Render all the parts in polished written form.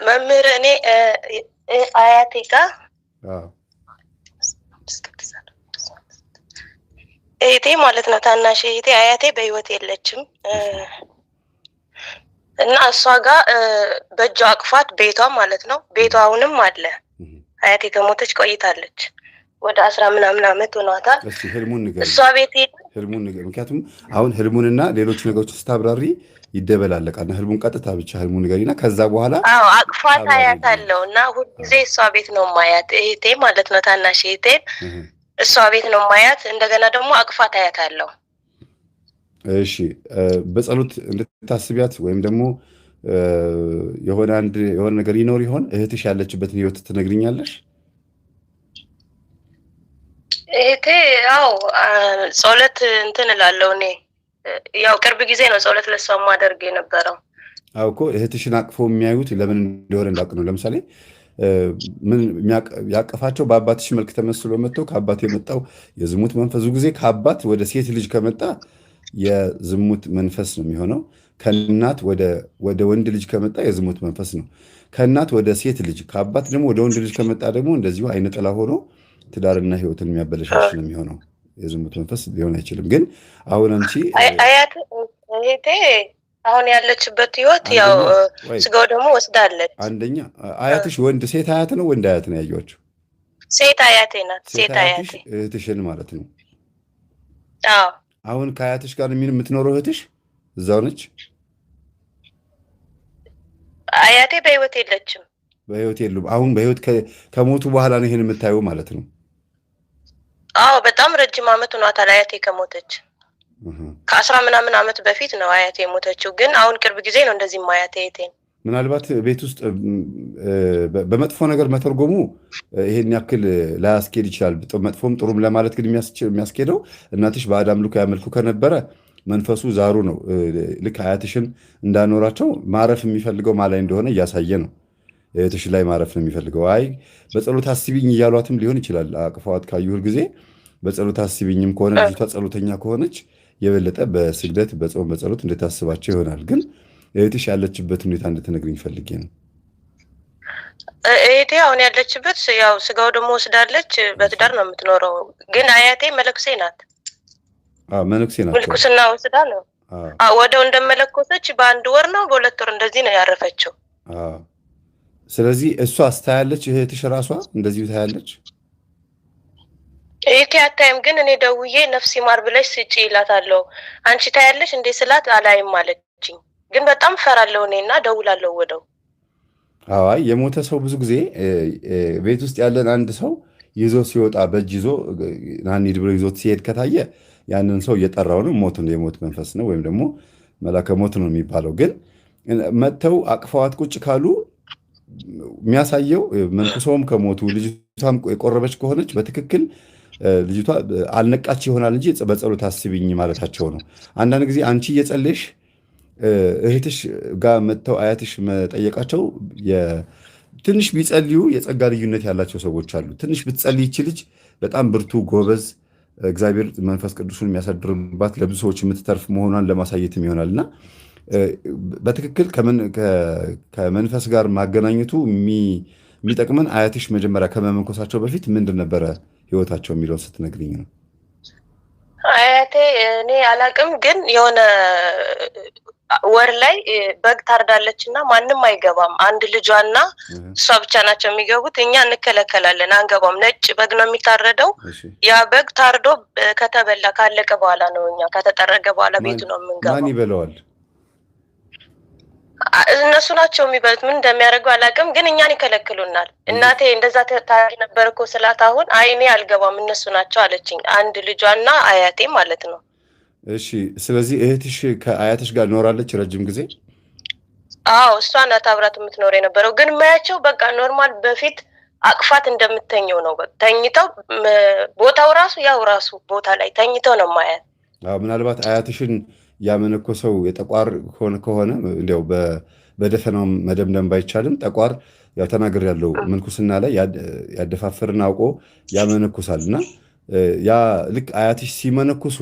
መምህር እኔ አያቴ ጋር እህቴ ማለት ነው ታናሽ እህቴ አያቴ በህይወት የለችም እና እሷ ጋር በእጇ አቅፋት ቤቷ ማለት ነው ቤቷ አሁንም አለ። አያቴ ከሞተች ቆይታለች ወደ 10 ምናምን ዓመት ሆኗታል። እሺ ህልሙን ንገር። እሷ ቤት ህልሙን ንገር። ምክንያቱም አሁን ህልሙንና ሌሎች ነገሮች ስታብራሪ ይደበላለቃልና ህልሙን ቀጥታ ብቻ ህልሙን ንገሪና ከዛ በኋላ አቅፋት አያታለሁ እና ሁሉ ጊዜ እሷ ቤት ነው ማያት እህቴ ማለት ነው ታናሽ እህቴ እሷ ቤት ነው ማያት። እንደገና ደግሞ አቅፋት አያታለሁ። እሺ በጸሎት እንድታስቢያት ወይም ደግሞ የሆነ ነገር ይኖር ይሆን? እህትሽ ያለችበትን ህይወት ትነግሪኛለሽ? እህቴ ያው ጸሎት እንትን እላለሁ እኔ ያው ቅርብ ጊዜ ነው ጸሎት ለሷ ማደርግ የነበረው። አው እኮ እህትሽን አቅፎ የሚያዩት ለምን እንደሆነ እንዳውቅ ነው። ለምሳሌ ምን ያቀፋቸው በአባትሽ መልክ ተመስሎ መጥቶ ከአባት የመጣው የዝሙት መንፈስ ብዙ ጊዜ ከአባት ወደ ሴት ልጅ ከመጣ የዝሙት መንፈስ ነው የሚሆነው። ከእናት ወደ ወንድ ልጅ ከመጣ የዝሙት መንፈስ ነው። ከእናት ወደ ሴት ልጅ ከአባት ደግሞ ወደ ወንድ ልጅ ከመጣ ደግሞ እንደዚሁ አይነ ጥላ ሆኖ ትዳርና ህይወትን የሚያበለሻሽ ነው የሚሆነው። የዝሙት መንፈስ ሊሆን አይችልም። ግን አሁን አንቺ አያት እህቴ አሁን ያለችበት ህይወት ያው ስጋው ደግሞ ወስዳለች። አንደኛ አያትሽ ሴት አያት ነው ወንድ አያት ነው ያያችሁ? ሴት አያቴ ናት። ሴት አያቴ እህትሽን ማለት ነው። አዎ አሁን ከአያትሽ ጋር የምትኖረው እህትሽ እዛው ነች? አያቴ በህይወት የለችም። በህይወት የሉም። አሁን በህይወት ከሞቱ በኋላ ነው ይሄን የምታየው ማለት ነው? አዎ በጣም ረጅም ዓመት ሆኗታል አያቴ ከሞተች። ከ10 ምናምን ዓመት በፊት ነው አያቴ የሞተችው። ግን አሁን ቅርብ ጊዜ ነው እንደዚህ ማያቴ እህቴን። ምናልባት ቤት ውስጥ በመጥፎ ነገር መተርጎሙ ይሄን ያክል ላያስኬድ ይችላል። መጥፎም ጥሩም ለማለት ግን የሚያስኬደው እናትሽ ባዕድ አምልኮ ያመልኩ ከነበረ መንፈሱ ዛሩ ነው። ልክ አያትሽን እንዳኖራቸው ማረፍ የሚፈልገው ማላይ እንደሆነ እያሳየ ነው። እህትሽ ላይ ማረፍ ነው የሚፈልገው። አይ በጸሎት አስቢኝ እያሏትም ሊሆን ይችላል። አቅፈዋት ካዩ ሁልጊዜ በጸሎት አስቢኝም ከሆነ ልጅቷ ጸሎተኛ ከሆነች የበለጠ በስግደት በጾም በጸሎት እንድታስባቸው ይሆናል። ግን እህትሽ ያለችበት ሁኔታ እንድትነግሪኝ ፈልጌ ነው። እህቴ አሁን ያለችበት ያው ስጋው ደግሞ ወስዳለች። በትዳር ነው የምትኖረው። ግን አያቴ መለኩሴ ናት። መነኩሴ ናት። ምልኩስና ወስዳ ነው ወደው እንደመለኮሰች በአንድ ወር ነው በ2 ወር እንደዚህ ነው ያረፈችው። ስለዚህ እሷ አስታያለች። እህትሽ ራሷ እንደዚህ ታያለች? እህቴ አታይም። ግን እኔ ደውዬ ነፍስ ይማር ብለሽ ስጪ ይላታለሁ። አንቺ ታያለሽ እንዴ ስላት አላይም አለችኝ። ግን በጣም ፈራለሁ እኔና ደውላለሁ ወደው። አይ የሞተ ሰው ብዙ ጊዜ ቤት ውስጥ ያለን አንድ ሰው ይዞ ሲወጣ በእጅ ይዞ ናኒድ ብሎ ይዞት ሲሄድ ከታየ ያንን ሰው እየጠራው ነው። ሞት ነው፣ የሞት መንፈስ ነው ወይም ደግሞ መላከ ሞት ነው የሚባለው። ግን መጥተው አቅፈዋት ቁጭ ካሉ የሚያሳየው መንኩሰውም ከሞቱ ልጅቷም የቆረበች ከሆነች በትክክል ልጅቷ አልነቃች ይሆናል እንጂ በጸሎት አስቢኝ ማለታቸው ነው። አንዳንድ ጊዜ አንቺ እየጸለሽ እህትሽ ጋር መጥተው አያትሽ መጠየቃቸው ትንሽ ቢጸልዩ የጸጋ ልዩነት ያላቸው ሰዎች አሉ። ትንሽ ብትጸልይ ይቺ ልጅ በጣም ብርቱ ጎበዝ፣ እግዚአብሔር መንፈስ ቅዱሱን የሚያሳድርባት ለብዙ ሰዎች የምትተርፍ መሆኗን ለማሳየትም ይሆናል እና በትክክል ከመንፈስ ጋር ማገናኘቱ የሚጠቅመን አያትሽ መጀመሪያ ከመመንኮሳቸው በፊት ምንድን ነበረ ህይወታቸው የሚለውን ስትነግሪኝ ነው። አያቴ እኔ አላቅም፣ ግን የሆነ ወር ላይ በግ ታርዳለች እና ማንም አይገባም። አንድ ልጇና እሷ ብቻ ናቸው የሚገቡት። እኛ እንከለከላለን፣ አንገባም። ነጭ በግ ነው የሚታረደው። ያ በግ ታርዶ ከተበላ ካለቀ በኋላ ነው እኛ ከተጠረገ በኋላ ቤቱ ነው የምንገባው። ማን ይበላዋል? እነሱ ናቸው የሚበሉት። ምን እንደሚያደርጉ አላውቅም፣ ግን እኛን ይከለክሉናል። እናቴ እንደዛ ታሪ ነበር እኮ ስላት አሁን አይ እኔ አልገባም እነሱ ናቸው አለችኝ። አንድ ልጇና አያቴ ማለት ነው። እሺ ስለዚህ እህትሽ ከአያትሽ ጋር ኖራለች ረጅም ጊዜ? አዎ እሷ ናት አብራት የምትኖር የነበረው። ግን ማያቸው በቃ ኖርማል በፊት አቅፋት እንደምትተኘው ነው። በቃ ተኝተው ቦታው ራሱ ቦታ ላይ ተኝተው ነው ማያት። ምናልባት አያትሽን ያመነኮሰው የጠቋር ከሆነ እንዲያው በደፈናው መደምደም ባይቻልም ጠቋር ያው ተናገር ያለው ምንኩስና ላይ ያደፋፈርን አውቆ ያመነኩሳል እና ያ ልክ አያትሽ ሲመነኩሱ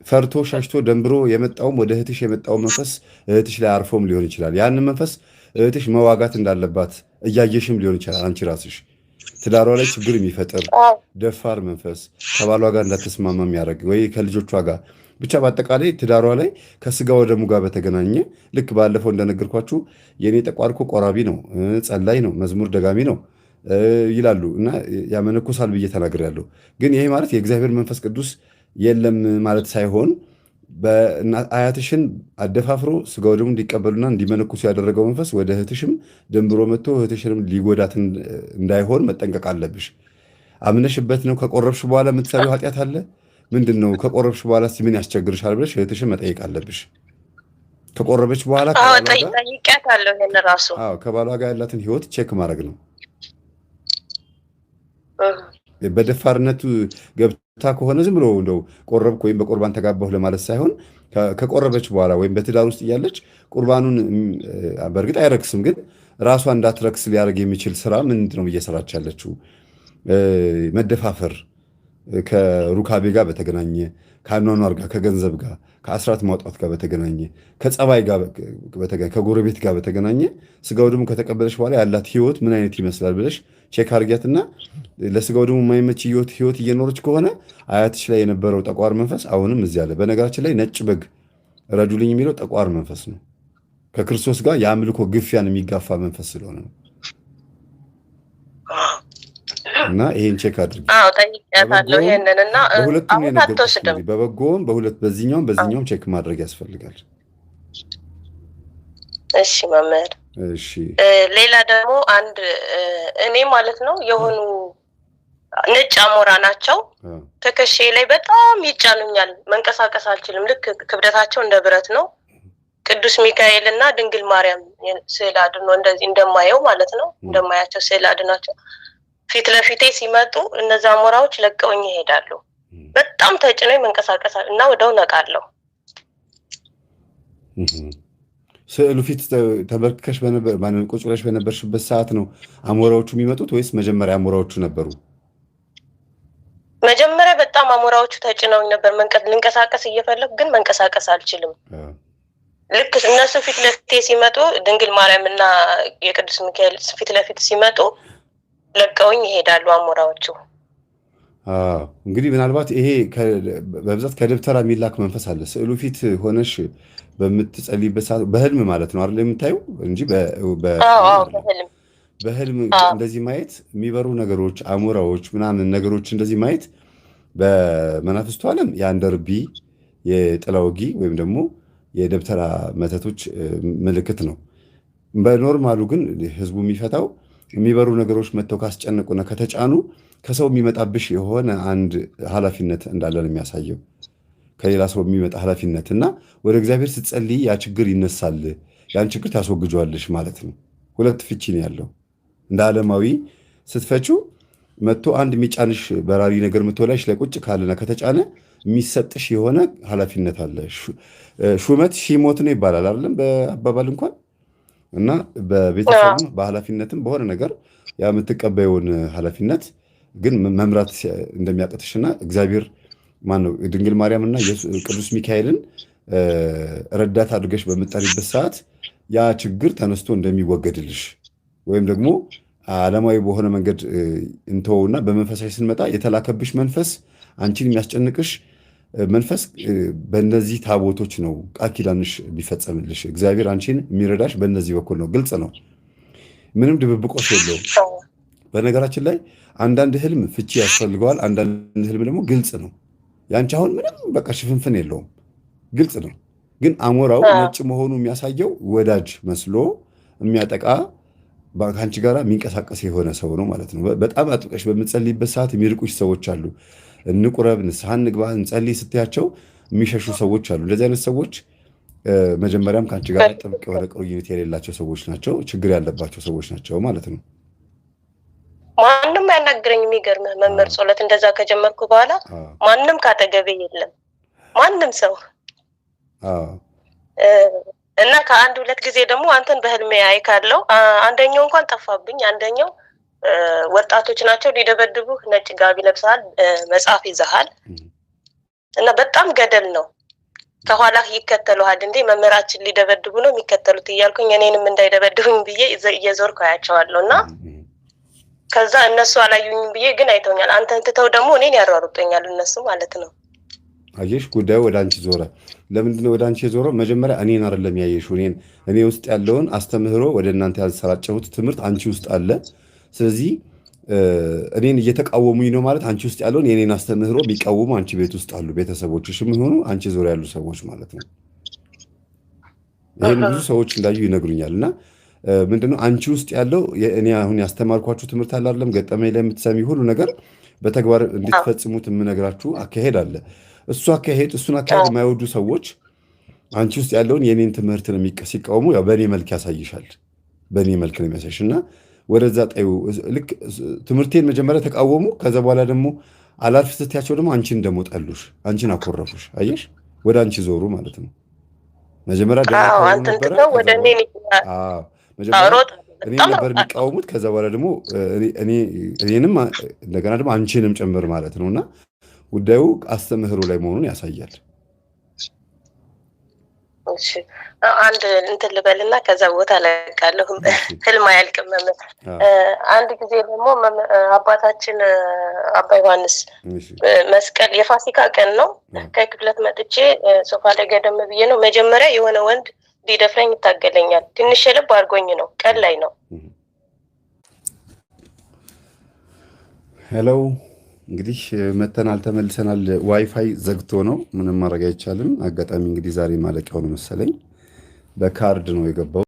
ፈርቶ ሸሽቶ ደንብሮ የመጣውም ወደ እህትሽ የመጣው መንፈስ እህትሽ ላይ አርፎም ሊሆን ይችላል። ያንን መንፈስ እህትሽ መዋጋት እንዳለባት እያየሽም ሊሆን ይችላል። አንቺ ራስሽ ትዳሯ ላይ ችግር የሚፈጥር ደፋር መንፈስ ከባሏ ጋር እንዳትስማማ የሚያደርግ ወይ ከልጆቿ ጋር ብቻ በአጠቃላይ ትዳሯ ላይ ከስጋ ወደሙ ጋር በተገናኘ ልክ ባለፈው እንደነገርኳችሁ የኔ ጠቋር እኮ ቆራቢ ነው፣ ጸላይ ነው፣ መዝሙር ደጋሚ ነው ይላሉ እና ያመነኮሳል ብዬ ተናግሬያለሁ። ግን ይሄ ማለት የእግዚአብሔር መንፈስ ቅዱስ የለም ማለት ሳይሆን አያትሽን አደፋፍሮ ስጋ ወደሙ እንዲቀበሉና እንዲመነኩሱ ያደረገው መንፈስ ወደ እህትሽም ደንብሮ መጥቶ እህትሽንም ሊጎዳት እንዳይሆን መጠንቀቅ አለብሽ። አምነሽበት ነው። ከቆረብሽ በኋላ የምትሰሪው ኃጢአት አለ ምንድን ነው? ከቆረብሽ በኋላ ምን ያስቸግርሻል ብለሽ እህትሽን መጠየቅ አለብሽ። ከቆረበች በኋላ ከባሏ ጋር ያላትን ህይወት ቼክ ማድረግ ነው። በደፋርነቱ ገብታ ከሆነ ዝም ብሎ እንደው ቆረብክ ወይም በቁርባን ተጋባሁ ለማለት ሳይሆን ከቆረበች በኋላ ወይም በትዳር ውስጥ እያለች ቁርባኑን በእርግጥ አይረክስም፣ ግን ራሷ እንዳትረክስ ሊያደርግ የሚችል ስራ ምንድን ነው እየሰራች ያለችው? መደፋፈር ከሩካቤ ጋር በተገናኘ ከአኗኗር ጋር ከገንዘብ ጋር ከአስራት ማውጣት ጋር በተገናኘ ከጸባይ ጋር በተገናኘ ከጎረቤት ጋር በተገናኘ ስጋው ደግሞ ከተቀበለች በኋላ ያላት ህይወት ምን አይነት ይመስላል ብለሽ ቼክ አድርጊያትና ለስጋው ደግሞ የማይመች ህይወት እየኖረች ከሆነ አያትሽ ላይ የነበረው ጠቋር መንፈስ አሁንም እዚህ አለ። በነገራችን ላይ ነጭ በግ ረዱልኝ የሚለው ጠቋር መንፈስ ነው። ከክርስቶስ ጋር የአምልኮ ግፊያን የሚጋፋ መንፈስ ስለሆነ ነው። እና ይሄን ቼክ አድርጊ። ጠይቄያታለሁ ይሄንን እና በሁለቱም በበጎም በዚህኛውም ቼክ ማድረግ ያስፈልጋል። እሺ መምህር። እሺ ሌላ ደግሞ አንድ እኔ ማለት ነው የሆኑ ነጭ አሞራ ናቸው። ትከሻ ላይ በጣም ይጫኑኛል፣ መንቀሳቀስ አልችልም። ልክ ክብደታቸው እንደ ብረት ነው። ቅዱስ ሚካኤል እና ድንግል ማርያም ስዕል አድኖ እንደዚህ እንደማየው ማለት ነው እንደማያቸው ስዕል አድናቸው ፊት ለፊቴ ሲመጡ እነዛ አሞራዎች ለቀውኝ ይሄዳሉ። በጣም ተጭነኝ መንቀሳቀስ እና ወደው ነቃለሁ። ስዕሉ ፊት ተበርክከሽ ቁጭ ብለሽ በነበርሽበት ሰዓት ነው አሞራዎቹ የሚመጡት ወይስ መጀመሪያ አሞራዎቹ ነበሩ? መጀመሪያ በጣም አሞራዎቹ ተጭነውኝ ነበር። ልንቀሳቀስ እየፈለኩ ግን መንቀሳቀስ አልችልም። ልክ እነሱ ፊት ለፊቴ ሲመጡ ድንግል ማርያም እና የቅዱስ ሚካኤል ፊት ለፊት ሲመጡ ለቀውኝ ይሄዳሉ አሞራዎቹ። እንግዲህ ምናልባት ይሄ በብዛት ከደብተራ የሚላክ መንፈስ አለ። ስዕሉ ፊት ሆነሽ በምትጸልይበት ሰዓት በህልም ማለት ነው አይደል የምታየው እንጂ በህልም እንደዚህ ማየት የሚበሩ ነገሮች አሞራዎች ምናምን ነገሮች እንደዚህ ማየት በመናፍስቱ ዓለም የአንደርቢ የጥላ ወጊ ወይም ደግሞ የደብተራ መተቶች ምልክት ነው። በኖርማሉ ግን ህዝቡ የሚፈታው የሚበሩ ነገሮች መጥተው ካስጨነቁና ከተጫኑ ከሰው የሚመጣብሽ የሆነ አንድ ኃላፊነት እንዳለ ነው የሚያሳየው። ከሌላ ሰው የሚመጣ ኃላፊነት እና ወደ እግዚአብሔር ስትጸልይ ያ ችግር ይነሳል፣ ያን ችግር ታስወግጇለሽ ማለት ነው። ሁለት ፍቺ ነው ያለው። እንደ ዓለማዊ ስትፈችው መጥቶ አንድ የሚጫንሽ በራሪ ነገር መጥቶ ላይሽ ላይ ቁጭ ካለና ከተጫነ የሚሰጥሽ የሆነ ኃላፊነት አለ። ሹመት ሺሞት ነው ይባላል አይደለም በአባባል እንኳን እና በቤተሰብ በኃላፊነትም በሆነ ነገር ያ የምትቀበየውን ኃላፊነት ግን መምራት እንደሚያቅትሽና እግዚአብሔር ማነው ድንግል ማርያምና ቅዱስ ሚካኤልን ረዳት አድርገሽ በምትጠሪበት ሰዓት ያ ችግር ተነስቶ እንደሚወገድልሽ ወይም ደግሞ ዓለማዊ በሆነ መንገድ እንተውና በመንፈሳዊ ስንመጣ የተላከብሽ መንፈስ አንቺን የሚያስጨንቅሽ መንፈስ በእነዚህ ታቦቶች ነው ቃል ኪዳንሽ ቢፈጸምልሽ። እግዚአብሔር አንቺን የሚረዳሽ በእነዚህ በኩል ነው። ግልጽ ነው። ምንም ድብብቆሽ የለውም። በነገራችን ላይ አንዳንድ ህልም ፍቺ ያስፈልገዋል፣ አንዳንድ ህልም ደግሞ ግልጽ ነው። ያንቺ አሁን ምንም በቃ ሽፍንፍን የለውም፣ ግልጽ ነው። ግን አሞራው ነጭ መሆኑ የሚያሳየው ወዳጅ መስሎ የሚያጠቃ ከአንቺ ጋር የሚንቀሳቀስ የሆነ ሰው ነው ማለት ነው። በጣም አጥብቀሽ በምትጸልይበት ሰዓት የሚርቁሽ ሰዎች አሉ። እንቁረብ፣ ንስሐ እንግባ፣ እንጸልይ ስትያቸው የሚሸሹ ሰዎች አሉ። እንደዚህ አይነት ሰዎች መጀመሪያም ከአንቺ ጋር ጥብቅ የሆነ ቁርኝት የሌላቸው ሰዎች ናቸው፣ ችግር ያለባቸው ሰዎች ናቸው ማለት ነው። ማንም ያናግረኝ የሚገርምህ መምህር ጸሎት እንደዛ ከጀመርኩ በኋላ ማንም ካጠገቤ የለም፣ ማንም ሰው እና ከአንድ ሁለት ጊዜ ደግሞ አንተን በህልሜ አይካለው። አንደኛው እንኳን ጠፋብኝ። አንደኛው ወጣቶች ናቸው ሊደበድቡህ፣ ነጭ ጋቢ ለብሰሃል፣ መጽሐፍ ይዘሃል እና በጣም ገደል ነው ከኋላ ይከተሉሃል እንዴ መምህራችን ሊደበድቡ ነው የሚከተሉት እያልኩኝ እኔንም እንዳይደበድቡኝ ብዬ እየዞርኩ አያቸዋለሁ እና ከዛ እነሱ አላዩኝም ብዬ ግን አይተውኛል። አንተን ትተው ደግሞ እኔን ያሯሩጡኛል እነሱ ማለት ነው። አየሽ ጉዳዩ ወደ አንቺ ዞረ። ለምንድነው ወደ አንቺ የዞረው? መጀመሪያ እኔን አይደለም ያየሽው። እኔ ውስጥ ያለውን አስተምህሮ ወደ እናንተ ያሰራጨሁት ትምህርት አንቺ ውስጥ አለ። ስለዚህ እኔን እየተቃወሙኝ ነው ማለት አንቺ ውስጥ ያለውን የኔን አስተምህሮ የሚቃወሙ አንቺ ቤት ውስጥ አሉ፣ ቤተሰቦችሽም ሆኑ አንቺ ዙሪያ ያሉ ሰዎች ማለት ነው። ይሄን ብዙ ሰዎች እንዳዩ ይነግሩኛል። እና ምንድነው አንቺ ውስጥ ያለው እኔ አሁን ያስተማርኳችሁ ትምህርት አለ አይደለም፣ ገጠመኝ ላይ የምትሰሚ ሁሉ ነገር በተግባር እንድትፈጽሙት የምነግራችሁ አካሄድ አለ። እሱን አካሄድ የማይወዱ ሰዎች አንቺ ውስጥ ያለውን የኔን ትምህርት ነው ሲቃወሙ፣ ያው በእኔ መልክ ያሳይሻል፣ በእኔ መልክ ነው የሚያሳይሽ እና ወደዛ ጣዩ። ልክ ትምህርቴን መጀመሪያ ተቃወሙ፣ ከዛ በኋላ ደግሞ አላርፍ ስትያቸው ደግሞ አንቺን ደግሞ ጠሉሽ፣ አንቺን አኮረፉሽ። አየሽ ወደ አንቺ ዞሩ ማለት ነው። መጀመሪያ እኔ ነበር የሚቃወሙት፣ ከዛ በኋላ ደግሞ እኔንም እንደገና ደግሞ አንቺንም ጭምር ማለት ነው። እና ጉዳዩ አስተምህሮ ላይ መሆኑን ያሳያል። እሺ አንድ እንትን ልበልና ከዛ ቦታ ለቃለሁ። ህልም አያልቅም። አንድ ጊዜ ደግሞ አባታችን አባ ዮሐንስ መስቀል የፋሲካ ቀን ነው። ከክፍለት መጥቼ ሶፋ ላይ ገደም ብዬ ነው። መጀመሪያ የሆነ ወንድ ሊደፍረኝ ይታገለኛል። ትንሽ ልብ አድርጎኝ ነው። ቀን ላይ ነው። ሄሎ እንግዲህ መተናል፣ ተመልሰናል። ዋይፋይ ዘግቶ ነው፣ ምንም ማድረግ አይቻልም። አጋጣሚ እንግዲህ ዛሬ ማለቂያው ነው መሰለኝ። በካርድ ነው የገባው።